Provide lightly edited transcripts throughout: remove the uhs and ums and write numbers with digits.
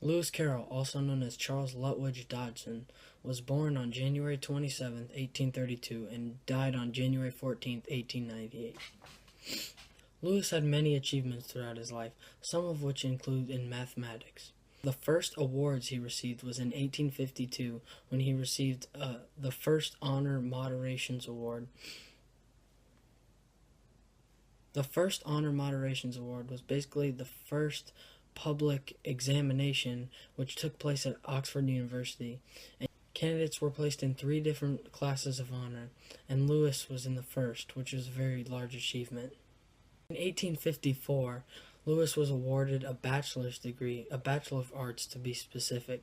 Lewis Carroll, also known as Charles Lutwidge Dodson, was born on January 27, 1832, and died on January 14, 1898. Lewis had many achievements throughout his life, some of which include in mathematics. The first awards he received was in 1852 when he received the first Honor Moderations Award. The first Honor Moderations Award was basically the first public examination which took place at Oxford University. And candidates were placed in 3 different classes of honor, and Lewis was in the first, which was a very large achievement. In 1854, Lewis was awarded a bachelor's degree, a Bachelor of Arts to be specific.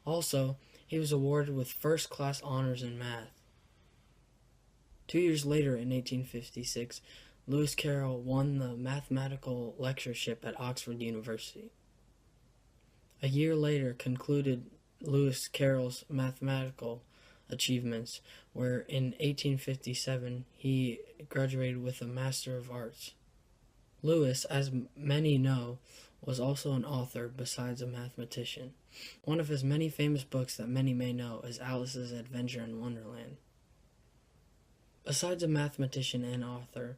Also, he was awarded with first-class honors in math. 2 years later, in 1856, Lewis Carroll won the mathematical lectureship at Oxford University. A year later concluded Lewis Carroll's mathematical achievements, where in 1857 he graduated with a Master of Arts. Lewis, as many know, was also an author besides a mathematician. One of his many famous books that many may know is Alice's Adventure in Wonderland. Besides a mathematician and author,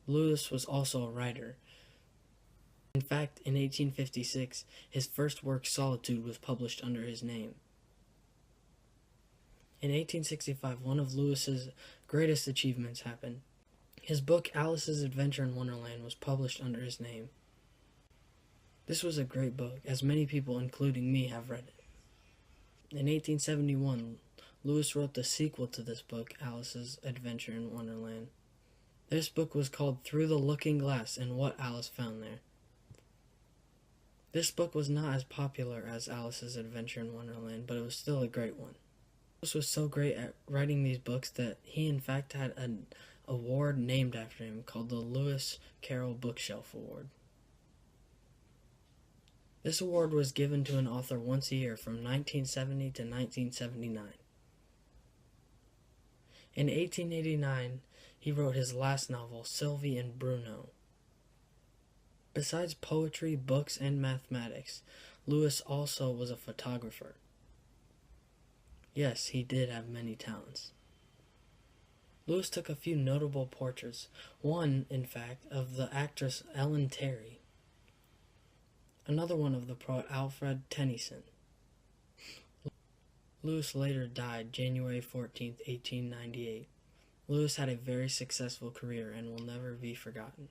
Lewis was also a writer. In fact, in 1856, his first work, Solitude, was published under his name. In 1865, one of Lewis's greatest achievements happened. His book, Alice's Adventure in Wonderland, was published under his name. This was a great book, as many people, including me, have read it. In 1871, Lewis wrote the sequel to this book, Alice's Adventure in Wonderland. This book was called Through the Looking Glass and What Alice Found There. This book was not as popular as Alice's Adventure in Wonderland, but it was still a great one. Lewis was so great at writing these books that he in fact had an award named after him called the Lewis Carroll Bookshelf Award. This award was given to an author once a year from 1970 to 1979. In 1889, he wrote his last novel, Sylvie and Bruno. Besides poetry, books, and mathematics, Lewis also was a photographer. Yes, he did have many talents. Lewis took a few notable portraits, one, in fact, of the actress Ellen Terry, another one of the poet Alfred Tennyson. Lewis later died January 14, 1898. Lewis had a very successful career and will never be forgotten.